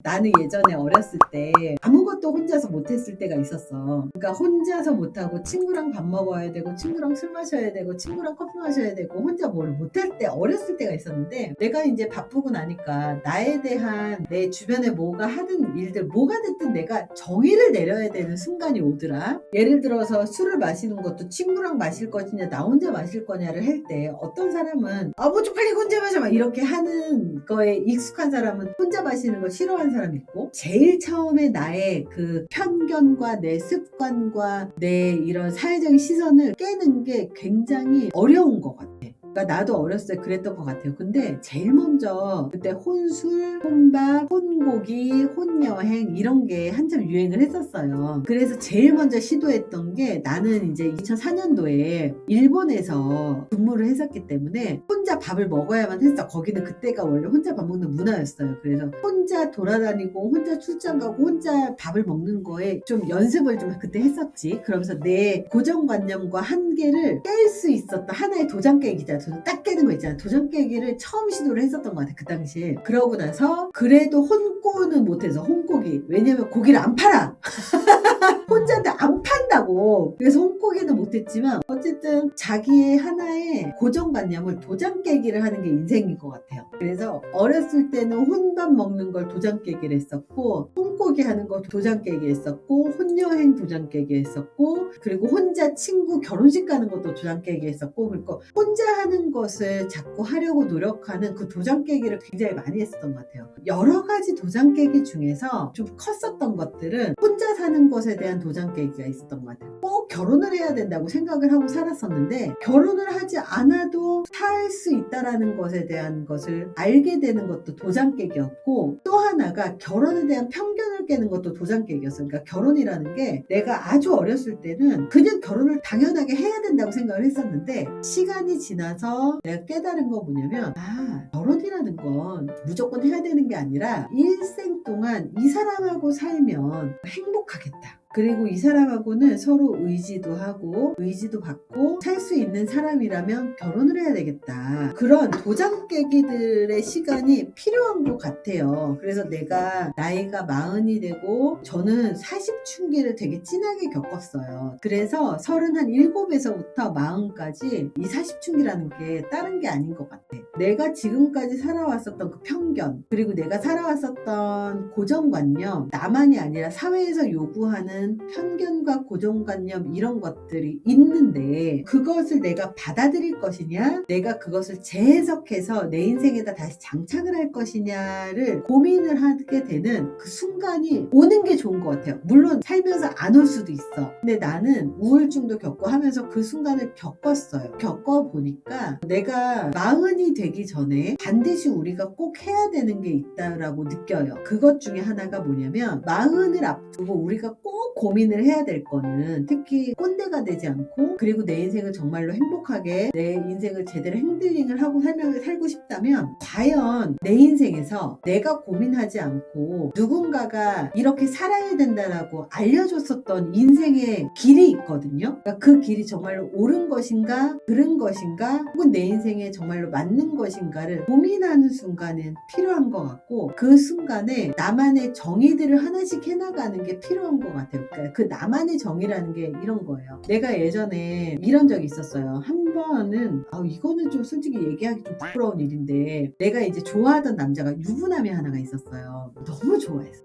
나는 예전에 어렸을 때 아무것도 혼자서 못했을 때가 있었어. 그러니까 혼자서 못하고 친구랑 밥 먹어야 되고 친구랑 술 마셔야 되고 친구랑 커피 마셔야 되고 혼자 뭘 못할 때 어렸을 때가 있었는데, 내가 이제 바쁘고 나니까 나에 대한 내 주변에 뭐가 하는 일들 뭐가 됐든 내가 정의를 내려야 되는 순간이 오더라. 예를 들어서 술을 마시는 것도 친구랑 마실 것이냐 나 혼자 마실 거냐를 할 때, 어떤 사람은 뭐 쪽팔리게 혼자 마셔 막 이렇게 하는 거에 익숙한 사람은 혼자 마시는 걸 싫어하는 사람이 있고, 제일 처음에 나의 그 편견과 내 습관과 내 이런 사회적인 시선을 깨는 게 굉장히 어려운 것 같아. 그러니까 나도 어렸을 때 그랬던 것 같아요. 근데 제일 먼저 그때 혼술, 혼밥, 혼고기, 혼여행 이런 게 한참 유행을 했었어요. 그래서 제일 먼저 시도했던 게, 나는 이제 2004년도에 일본에서 근무를 했었기 때문에 혼자 밥을 먹어야만 했어. 거기는 그때가 원래 혼자 밥 먹는 문화였어요. 그래서 혼자 돌아다니고 혼자 출장 가고 혼자 밥을 먹는 거에 좀 연습을 좀 그때 했었지. 그러면서 내 고정관념과 한계를 깰 수 있었던 하나의 도장 깨기잖아. 딱 깨는 거 있잖아. 도장 깨기를 처음 시도를 했었던 것 같아, 그 당시에. 그러고 나서 그래도 혼고는 못해서, 혼고기, 왜냐면 고기를 안 팔아. 혼자인데 안 판다고. 그래서 혼고기는 못했지만 어쨌든 자기의 하나의 고정관념을 도장 깨기를 하는 게 인생인 것 같아요. 그래서 어렸을 때는 혼밥 먹는 걸 도장 깨기를 했었고, 혼고기 하는 거 도장 깨기 했었고, 혼여행 도장 깨기 했었고, 그리고 혼자 친구 결혼식 가는 것도 도장 깨기 했었고, 그러니까 혼자 하는 것을 자꾸 하려고 노력하는 그 도장 깨기를 굉장히 많이 했었던 것 같아요. 여러 가지 도장 깨기 중에서 좀 컸었던 것들은 혼자 사는 것에 대한 도장 깨기가 있었던 것 같아요. 꼭 결혼을 해야 된다고 생각을 하고 살았었는데, 결혼을 하지 않아도 살 수 있다라는 것에 대한 것을 알게 되는 것도 도장 깨기였고, 또 하나가 결혼에 대한 편견을 깨는 것도 도장 깨기였어요. 그러니까 결혼이라는 게, 내가 아주 어렸을 때는 그냥 결혼을 당연하게 해야 된다고 생각을 했었는데, 시간이 지나서 내가 깨달은 건 뭐냐면, 결혼이라는 건 무조건 해야 되는 게 아니라 일생 동안 이 사람하고 살면 행복하겠다. 그리고 이 사람하고는 서로 의지도 하고 의지도 받고 살 수 있는 사람이라면 결혼을 해야 되겠다. 그런 도장 깨기들의 시간이 필요한 것 같아요. 그래서 내가 나이가 40이 되고, 저는 40춘기를 되게 진하게 겪었어요. 그래서 37에서부터 40까지 이 40춘기라는 게 다른 게 아닌 것 같아. 내가 지금까지 살아왔었던 그 편견, 그리고 내가 살아왔었던 고정관념, 나만이 아니라 사회에서 요구하는 편견과 고정관념, 이런 것들이 있는데, 그것을 내가 받아들일 것이냐, 내가 그것을 재해석해서 내 인생에다 다시 장착을 할 것이냐를 고민을 하게 되는 그 순간이 오는 게 좋은 것 같아요. 물론 살면서 안 올 수도 있어. 근데 나는 우울증도 겪고 하면서 그 순간을 겪었어요. 겪어보니까 내가 40이 되기 전에 반드시 우리가 꼭 해야 되는 게 있다라고 느껴요. 그것 중에 하나가 뭐냐면, 40을 앞두고 우리가 꼭 고민을 해야 될 거는, 특히 꼰대가 되지 않고, 그리고 내 인생을 정말로 행복하게, 내 인생을 제대로 핸들링을 하고 살고 싶다면, 과연 내 인생에서 내가 고민하지 않고 누군가가 이렇게 살아야 된다라고 알려줬었던 인생의 길이 있거든요. 그러니까 그 길이 정말로 옳은 것인가, 그른 것인가, 혹은 내 인생에 정말로 맞는 것인가를 고민하는 순간은 필요한 것 같고, 그 순간에 나만의 정의들을 하나씩 해나가는 게 필요한 것 같아요. 그러니까 그 나만의 정의라는 게 이런 거예요. 내가 예전에 이런 적이 있었어요. 한 번은 이거는 좀 솔직히 얘기하기 좀 부끄러운 일인데, 내가 이제 좋아하던 남자가 유부남이 하나가 있었어요.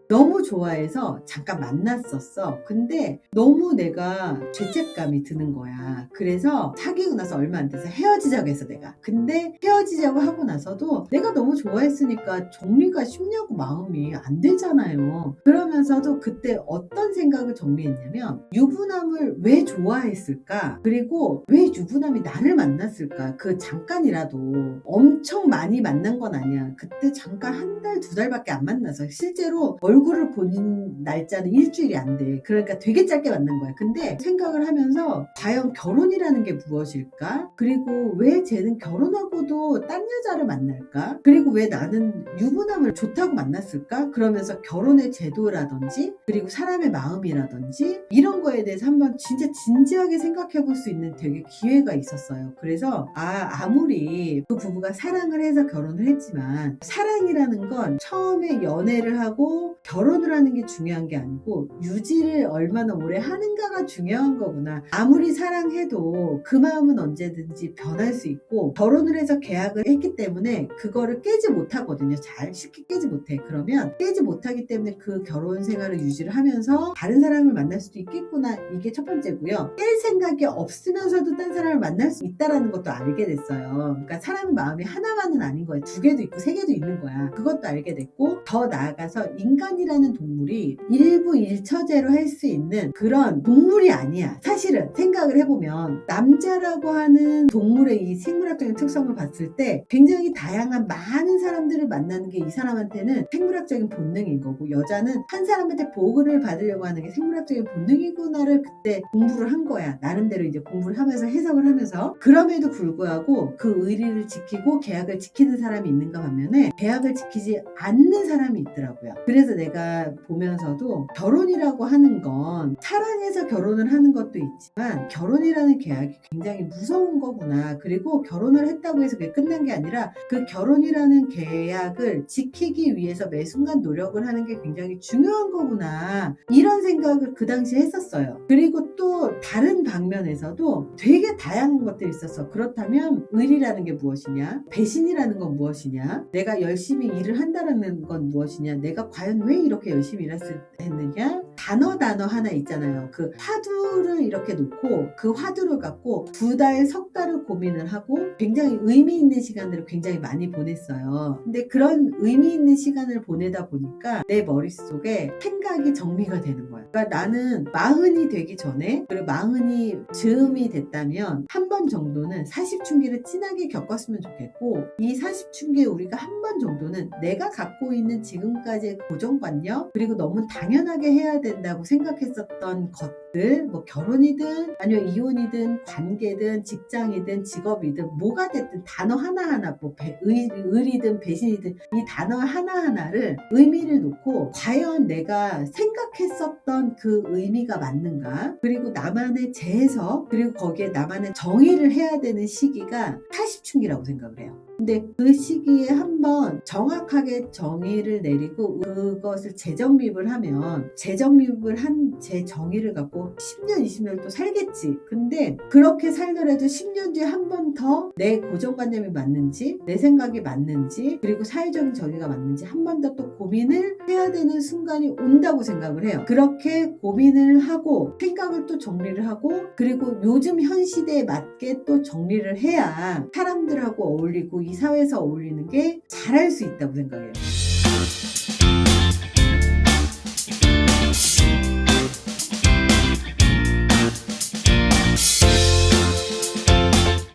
너무 좋아해서 잠깐 만났었어. 근데 너무 내가 죄책감이 드는 거야. 그래서 사귀고 나서 얼마 안 돼서 헤어지자고 했어, 내가. 근데 헤어지자고 하고 나서도 내가 너무 좋아했으니까 정리가 쉽냐고, 마음이 안 되잖아요. 그러면서도 그때 어떤 생각을 정리했냐면, 유부남을 왜 좋아했을까? 그리고 왜 유부남이 나를 만났을까? 그 잠깐이라도, 엄청 많이 만난 건 아니야. 그때 잠깐 한 달, 두 달밖에 안 만나서, 실제로 얼굴을 본 날짜는 일주일이 안 돼. 그러니까 되게 짧게 만난 거야. 근데 생각을 하면서, 과연 결혼이라는 게 무엇일까? 그리고 왜 쟤는 결혼하고도 딴 여자를 만날까? 그리고 왜 나는 유부남을 좋다고 만났을까? 그러면서 결혼의 제도라든지, 그리고 사람의 마음이라든지, 결혼이라든지 이런 거에 대해서 한번 진짜 진지하게 생각해 볼 수 있는 되게 기회가 있었어요. 그래서 아무리 그 부부가 사랑을 해서 결혼을 했지만 사랑이라는 건 처음에 연애를 하고 결혼을 하는 게 중요한 게 아니고 유지를 얼마나 오래 하는가가 중요한 거구나. 아무리 사랑해도 그 마음은 언제든지 변할 수 있고 결혼을 해서 계약을 했기 때문에 그거를 깨지 못하거든요. 잘 쉽게 깨지 못해. 그러면 깨지 못하기 때문에 그 결혼 생활을 유지를 하면서 다른 사람을 만날 수도 있겠구나. 이게 첫 번째고요. 깰 생각이 없으면서도 딴 사람을 만날 수 있다라는 것도 알게 됐어요. 그러니까 사람의 마음이 하나만은 아닌 거예요. 두 개도 있고 세 개도 있는 거야. 그것도 알게 됐고 더 나아가서 인간이라는 동물이 일부일처제로 할 수 있는 그런 동물이 아니야. 사실은 생각을 해보면 남자라고 하는 동물의 이 생물학적인 특성을 봤을 때 굉장히 다양한 많은 사람들을 만나는 게 이 사람한테는 생물학적인 본능인 거고 여자는 한 사람한테 보호를 받으려고 하는 게 생물학적인 본능이구나를 그때 공부를 한 거야. 나름대로 이제 공부를 하면서 해석을 하면서 그럼에도 불구하고 그 의리를 지키고 계약을 지키는 사람이 있는가 반면에 계약을 지키지 않는 사람이 있더라고요. 그래서 내가 보면서도 결혼이라고 하는 건 사랑해서 결혼을 하는 것도 있지만 결혼이라는 계약이 굉장히 무서운 거구나. 그리고 결혼을 했다고 해서 그게 끝난 게 아니라 그 결혼이라는 계약을 지키기 위해서 매 순간 노력을 하는 게 굉장히 중요한 거구나. 이런 생각을 그 당시에 했었어요. 그리고 또 다른 방면에서도 되게 다양한 것들이 있었어. 그렇다면 의리라는 게 무엇이냐? 배신이라는 건 무엇이냐? 내가 열심히 일을 한다는 건 무엇이냐? 내가 과연 왜 이렇게 열심히 일했느냐? 단어 하나 있잖아요. 그 화두를 이렇게 놓고 그 화두를 갖고 2달, 석 달을 고민을 하고 굉장히 의미 있는 시간들을 굉장히 많이 보냈어요. 근데 그런 의미 있는 시간을 보내다 보니까 내 머릿속에 생각이 정리가 되는 거야. 그러니까 나는 40이 되기 전에 그리고 40이 즈음이 됐다면 한 번 정도는 40춘기를 진하게 겪었으면 좋겠고 이 40춘기에 우리가 한 번 정도는 내가 갖고 있는 지금까지의 고정관념 그리고 너무 당연하게 해야 된다고 생각했었던 것들 뭐 결혼이든 아니면 이혼이든 관계든 직장이든 직업이든 뭐가 됐든 단어 하나하나 뭐 의리든 배신이든 이 단어 하나하나를 의미를 놓고 과연 내가 생각했었던 그 의미가 맞는가 그리고 나만의 재해석 그리고 거기에 나만의 정의를 해야 되는 시기가 40춘기라고 생각을 해요. 근데 그 시기에 한번 정확하게 정의를 내리고 그것을 재정립을 하면 재정립을 한 제 정의를 갖고 10년 20년 또 살겠지. 근데 그렇게 살더라도 10년 뒤에 한 번 더 내 고정관념이 맞는지 내 생각이 맞는지 그리고 사회적인 정의가 맞는지 한 번 더 또 고민을 해야 되는 순간이 온다고 생각을 해요. 그렇게 고민을 하고 생각을 또 정리를 하고 그리고 요즘 현 시대에 맞게 또 정리를 해야 사람들하고 어울리고 이 사회에서 어울리는 게 잘할 수 있다고 생각해요.